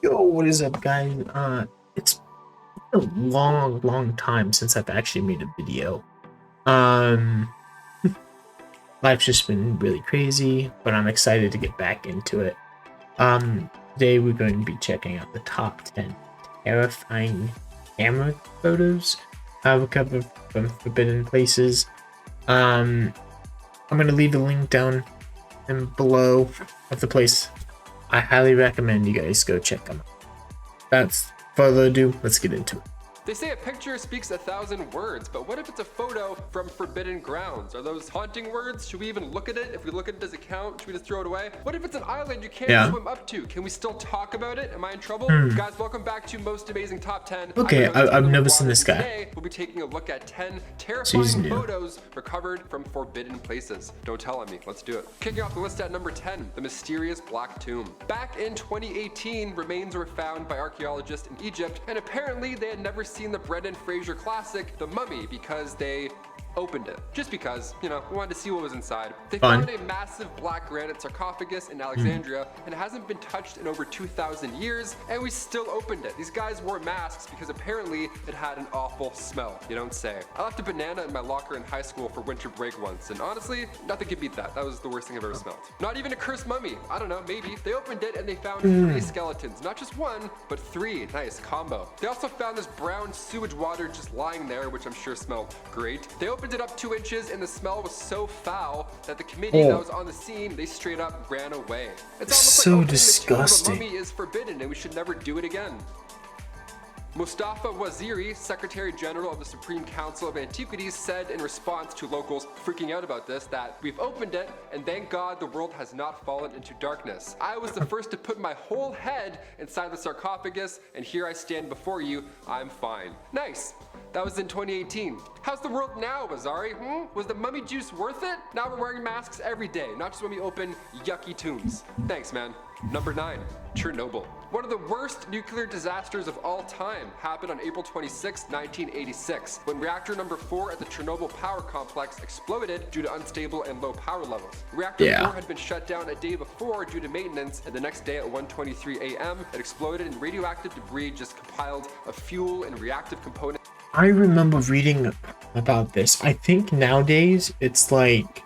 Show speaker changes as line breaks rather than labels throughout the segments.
Yo, what is up, guys? It's been a long time since I've actually made a video. Um, Life's just been really crazy, but I'm excited to get back into it. Today we're going to be checking out the top 10 terrifying camera photos recovered from forbidden places. I'm gonna leave a link down and below of the place. I highly recommend you guys go check them out. That's further ado, let's get into it.
They say a picture speaks 1,000 words, but what if it's a photo from forbidden grounds? Are those haunting words? Should we even look at it? If we look at it, does it count? Should we just throw it away? What if it's an island you can't swim up to? Can we still talk about it? Am I in trouble? Guys, welcome back to Most Amazing Top 10.
Okay, I've never seen this guy.
Today, we'll be taking a look at 10 terrifying
new.
photos recovered from forbidden places. Don't tell on me, let's do it. Kicking off the list at number 10, the mysterious Black Tomb. Back in 2018, remains were found by archaeologists in Egypt, and apparently they had never seen the Brendan Fraser classic, The Mummy, because they opened it. Just because, you know, we wanted to see what was inside. They found a massive black granite sarcophagus in Alexandria, and it hasn't been touched in over 2,000 years, and we still opened it. These guys wore masks because apparently it had an awful smell. You don't say. I left a banana in my locker in high school for winter break once, and honestly, nothing could beat that. That was the worst thing I've ever smelled. Not even a cursed mummy. I don't know, maybe. They opened it and they found 3 skeletons. Not just one, but 3. Nice combo. They also found this brown sewage water just lying there, which I'm sure smelled great. They opened it up 2 inches and the smell was so foul that the committee that was on the scene, they straight up ran away. It's almost
so
like
disgusting.
the tomb of a mummy is forbidden and we should never do it again. Mustafa Waziri, Secretary General of the Supreme Council of Antiquities, said in response to locals freaking out about this that we've opened it and thank God the world has not fallen into darkness. I was the first to put my whole head inside the sarcophagus and here I stand before you. I'm fine. Nice. That was in 2018. How's the world now, Waziri? Was the mummy juice worth it? Now we're wearing masks every day, not just when we open yucky tombs. Thanks, man. Number 9, Chernobyl. One of the worst nuclear disasters of all time happened on April 26, 1986, when reactor number 4 at the Chernobyl power complex exploded due to unstable and low power levels. Reactor 4 had been shut down a day before due to maintenance, and the next day at 1:23 a.m. it exploded and radioactive debris just compiled of fuel and reactive components.
I remember reading about this. I think nowadays it's like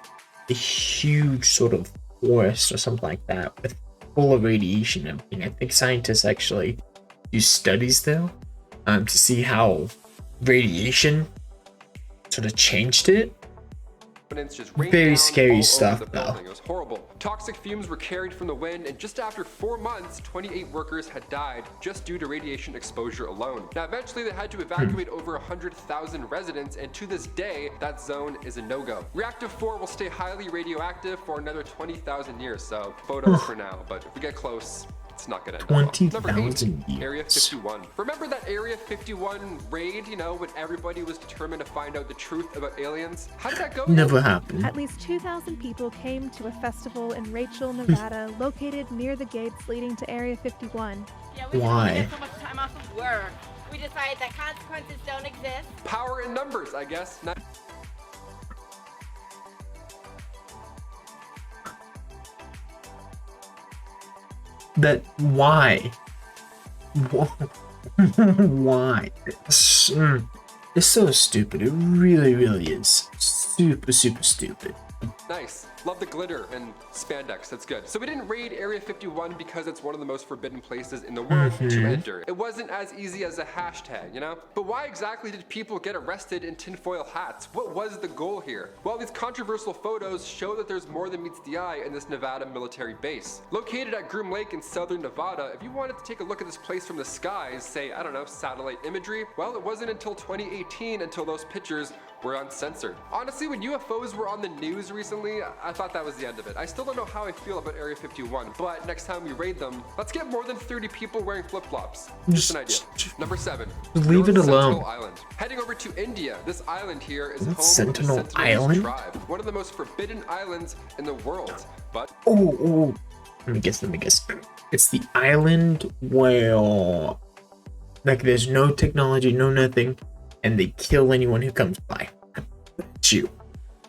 a huge sort of forest or something like that with full of radiation and everything. I think scientists actually do studies though to see how radiation sort of changed it.
Just
very scary stuff though.
It was horrible. Toxic fumes were carried from the wind, and just after 4 months, 28 workers had died just due to radiation exposure alone. Now, eventually they had to evacuate over 100,000 residents, and to this day, that zone is a no-go. Reactor 4 will stay highly radioactive for another 20,000 years, so photos for now, but if we get close, it's not gonna end well.
20,000 years.
Area 51. Remember that Area 51 raid, you know, when everybody was determined to find out the truth about aliens? How did that go?
Never happened.
At least 2,000 people came to a festival in Rachel, Nevada, located near the gates leading to Area 51.
Yeah, we
Why?
Just so much time off of work. We decided that consequences don't exist.
Power in numbers, I guess.
That why? Why? It's so stupid. It really is. Super stupid.
Nice. Love the glitter and spandex. That's good. So we didn't raid Area 51 because it's one of the most forbidden places in the world to enter. It wasn't as easy as a hashtag, you know? But why exactly did people get arrested in tinfoil hats? What was the goal here? Well, these controversial photos show that there's more than meets the eye in this Nevada military base. Located at Groom Lake in southern Nevada, if you wanted to take a look at this place from the skies, say, I don't know, satellite imagery, well, it wasn't until 2018 until those pictures were uncensored. Honestly, when UFOs were on the news recently, I thought that was the end of it. I still don't know how I feel about Area 51, but next time we raid them, let's get more than 30 people wearing flip-flops. Just an idea. Number 7.
Leave it alone.
Sentinel Island. Heading over to India, this island here is home
Sentinel
to the Sentinelese
Island?
tribe, one of the most forbidden islands in the world. But
Oh, let me guess. It's the island where like there's no technology, no nothing, and they kill anyone who comes by. I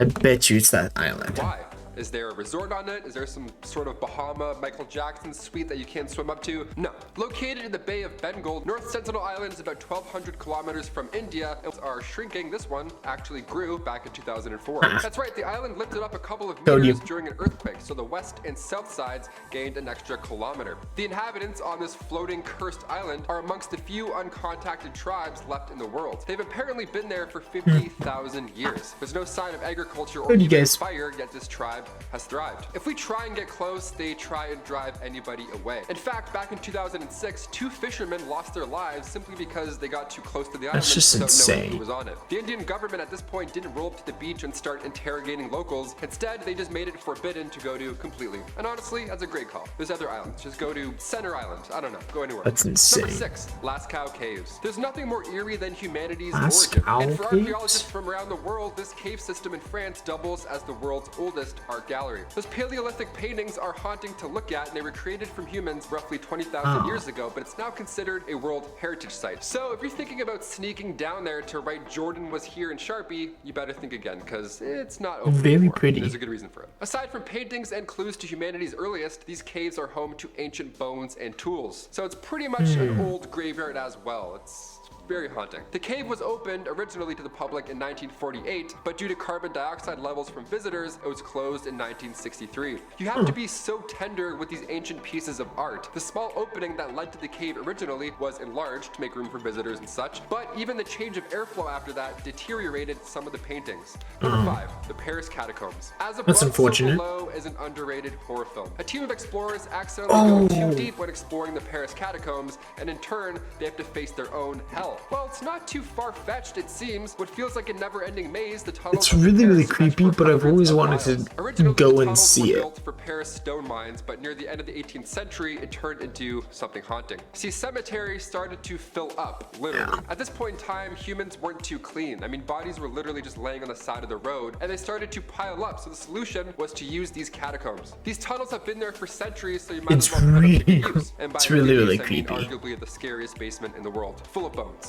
bet you it's that island.
why? Is there a resort on it? Is there some sort of Bahama Michael Jackson suite that you can't swim up to? No. Located in the Bay of Bengal, North Sentinel Island is about 1,200 kilometers from India, and are shrinking. This one actually grew back in 2004. That's right, the island lifted up a couple of meters during an earthquake, so the west and south sides gained an extra kilometer. The inhabitants on this floating cursed island are amongst the few uncontacted tribes left in the world. They've apparently been there for 50,000 years. There's no sign of agriculture or even fire, yet this tribe has thrived. If we try and get close, they try and drive anybody away. In fact, back in 2006, 2 fishermen lost their lives simply because they got too close to the island without knowing who was on it. The Indian government at this point didn't roll up to the beach and start interrogating locals. Instead, they just made it forbidden to go to completely. And honestly, that's a great call. There's other islands. Just go to Center Island. I don't know. Go anywhere.
That's insane.
Number 6, Lascaux Caves. There's nothing more eerie than humanity's origin. And for archaeologists from around the world, this cave system in France doubles as the world's oldest art gallery. Those Paleolithic paintings are haunting to look at, and they were created from humans roughly 20,000 years ago, but it's now considered a World Heritage Site. So if you're thinking about sneaking down there to write Jordan was here in Sharpie, you better think again, because it's not open
very
anymore.
pretty.
There's a good reason for it. Aside from paintings and clues to humanity's earliest, these caves are home to ancient bones and tools. So it's pretty much an old graveyard as well. It's very haunting. The cave was opened originally to the public in 1948, but due to carbon dioxide levels from visitors, it was closed in 1963. You have to be so tender with these ancient pieces of art. The small opening that led to the cave originally was enlarged to make room for visitors and such, but even the change of airflow after that deteriorated some of the paintings. Number 5, the Paris Catacombs. As Above,
That's unfortunate.
So Below is an underrated horror film. A team of explorers accidentally go too deep when exploring the Paris Catacombs, and in turn, they have to face their own hell. Well, it's not too far-fetched, it seems. What feels like a never-ending maze, the tunnels.
It's really creepy, but I've always wanted to go and see it.
Built for Paris stone mines, but near the end of the 18th century, it turned into something haunting. See, cemeteries started to fill up, literally. At this point in time, humans weren't too clean. I mean, bodies were literally just laying on the side of the road, and they started to pile up. So the solution was to use these catacombs. These tunnels have been there for centuries, so you might as well put them to use. And by
really
I mean
creepy.
arguably the scariest basement in the world, full of bones.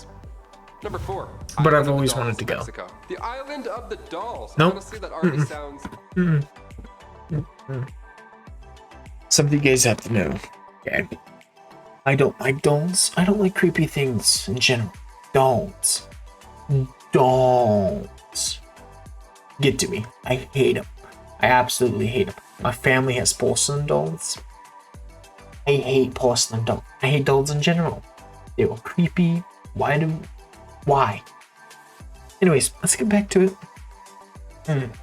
Number 4.
But
Island
I've always
of the
wanted to go.
Dolls, Mexico. The Island of the Dolls.
Nope.
Honestly, that already sounds.
Something you guys have to know. Okay. I don't like dolls. I don't like creepy things in general. Dolls. Dolls. Get to me. I hate them. I absolutely hate them. My family has porcelain dolls. I hate porcelain dolls. I hate dolls in general. They were creepy. Why? Anyways, let's get back to it.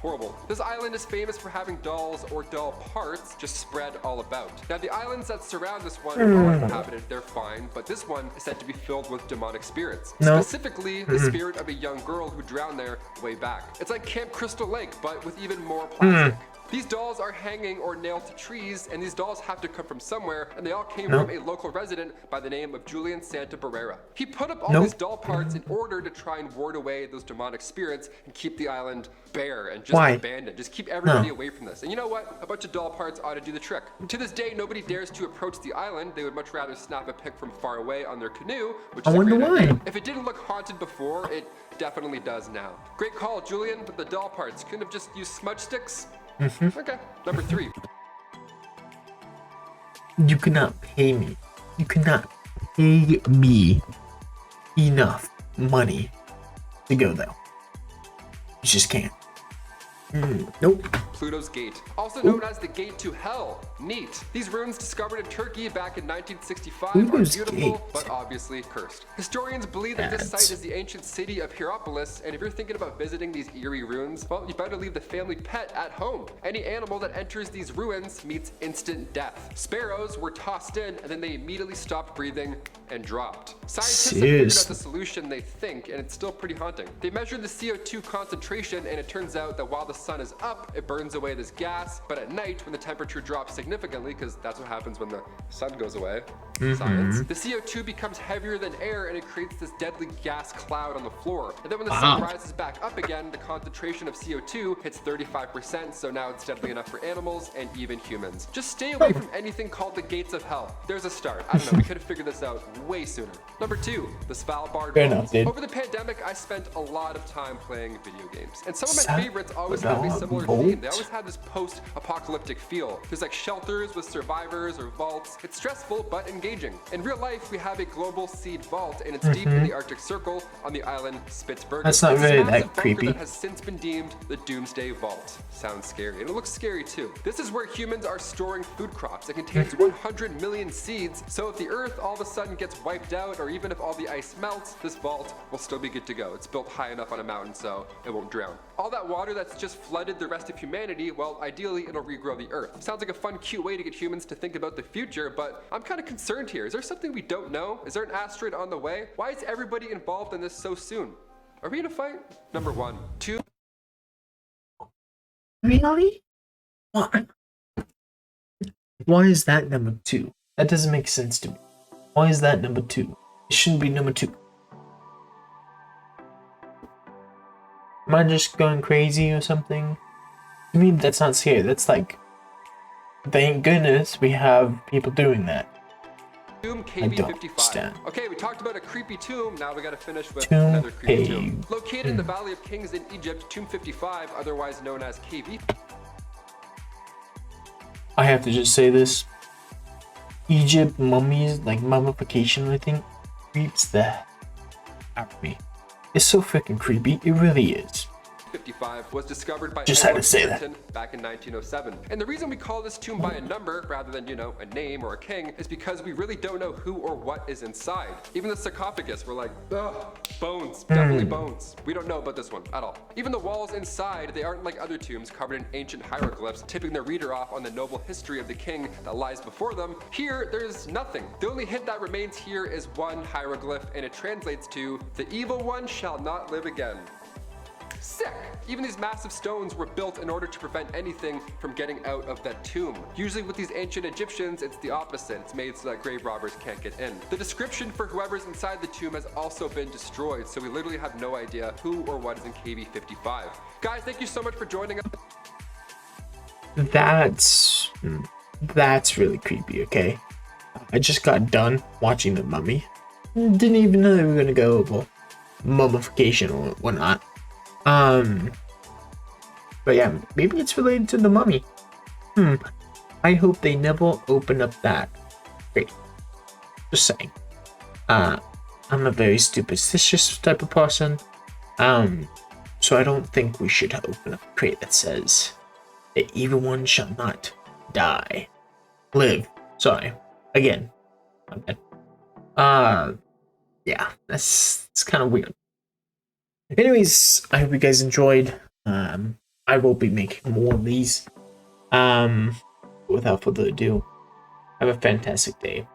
Horrible. This island is famous for having dolls or doll parts just spread all about. Now, the islands that surround this one are uninhabited, they're fine, but this one is said to be filled with demonic spirits. Specifically, the spirit of a young girl who drowned there way back. It's like Camp Crystal Lake, but with even more plastic. These dolls are hanging or nailed to trees, and these dolls have to come from somewhere, and they all came from a local resident by the name of Julian Santa Barrera. He put up all these doll parts in order to try and ward away those demonic spirits and keep the island bare and just abandoned. Just keep everybody away from this. And you know what? A bunch of doll parts ought to do the trick. To this day, nobody dares to approach the island. They would much rather snap a pic from far away on their canoe, which is a great idea. If it didn't look haunted before, it definitely does now. Great call, Julian, but the doll parts couldn't have just used smudge sticks? Okay, number 3.
You cannot pay me. You cannot pay me enough money to go there. You just can't. Nope.
Pluto's Gate, also known as the Gate to Hell. Neat. These ruins discovered in Turkey back in 1965
Pluto's
are beautiful,
Gate.
but obviously cursed. Historians believe that this site is the ancient city of Hierapolis, and if you're thinking about visiting these eerie ruins, well, you better leave the family pet at home. Any animal that enters these ruins meets instant death. Sparrows were tossed in, and then they immediately stopped breathing and dropped. Scientists have figured out the solution, they think, and it's still pretty haunting. They measured the CO2 concentration, and it turns out that while the sun is up, it burns away this gas, but at night, when the temperature drops significantly, because that's what happens when the sun goes away, science, the CO2 becomes heavier than air, and it creates this deadly gas cloud on the floor. And then when the sun rises back up again, the concentration of CO2 hits 35%, so now it's deadly enough for animals and even humans. Just stay away from anything called the Gates of Hell. There's a start. I don't know, we could have figured this out way sooner. Number 2, the Svalbard Vaults. Over the pandemic, I spent a lot of time playing video games, and some of my favorites always have a similar theme. They always always had this post-apocalyptic feel. There's like shelters with survivors or vaults. It's stressful but engaging. In real life, we have a global seed vault, and it's deep in the Arctic Circle on the island Spitsbergen.
That's not
It's this
really
massive
that
bunker
creepy.
that has since been deemed the Doomsday Vault. Sounds scary, and it looks scary too. This is where humans are storing food crops. It contains 100 million seeds, so if the Earth all of a sudden gets wiped out, or even if all the ice melts, this vault will still be good to go. It's built high enough on a mountain so it won't drown. All that water that's just flooded the rest of humanity, well, ideally it'll regrow the Earth. Sounds like a fun, cute way to get humans to think about the future, but I'm kind of concerned here. Is there something we don't know? Is there an asteroid on the way? Why is everybody involved in this so soon? Are we in a fight? Number 1. 2.
Really? What? Why is that number 2? That doesn't make sense to me. Why is that number 2? It shouldn't be number 2. Am I just going crazy or something? To me, that's not scary. That's like, thank goodness we have people doing that.
Tomb
I don't
KB55.
understand.
Okay, we talked about a creepy tomb. Now we gotta finish with
Tomb
another creepy
cave.
tomb. Located in the Valley of Kings in Egypt, Tomb 55, otherwise known as KB.
I have to just say this. Egypt mummies, like mummification, I think, creeps the out of me. It's so freaking creepy. It really is.
55 was discovered by
Just had to
Edward
say that.
Thornton back in 1907. And the reason we call this tomb by a number rather than, a name or a king is because we really don't know who or what is inside. Even the sarcophagus, we're like, ugh, bones, definitely bones. We don't know about this one at all. Even the walls inside, they aren't like other tombs covered in ancient hieroglyphs, tipping the reader off on the noble history of the king that lies before them. Here, there's nothing. The only hint that remains here is one hieroglyph, and it translates to, "The evil one shall not live again." Sick! Even these massive stones were built in order to prevent anything from getting out of that tomb. Usually with these ancient Egyptians, it's the opposite. It's made so that grave robbers can't get in. The description for whoever's inside the tomb has also been destroyed, so we literally have no idea who or what is in KB55. Guys, thank you so much for joining us.
That's really creepy, okay? I just got done watching The Mummy. Didn't even know they were gonna go over mummification or whatnot. But yeah, maybe it's related to The Mummy. I hope they never open up that crate. Just saying. I'm a very superstitious type of person. So I don't think we should open up a crate that says, "The evil one shall not live." Sorry. Again. My bad. Yeah, it's kind of weird. Anyways, I hope you guys enjoyed. I will be making more of these. Without further ado, have a fantastic day.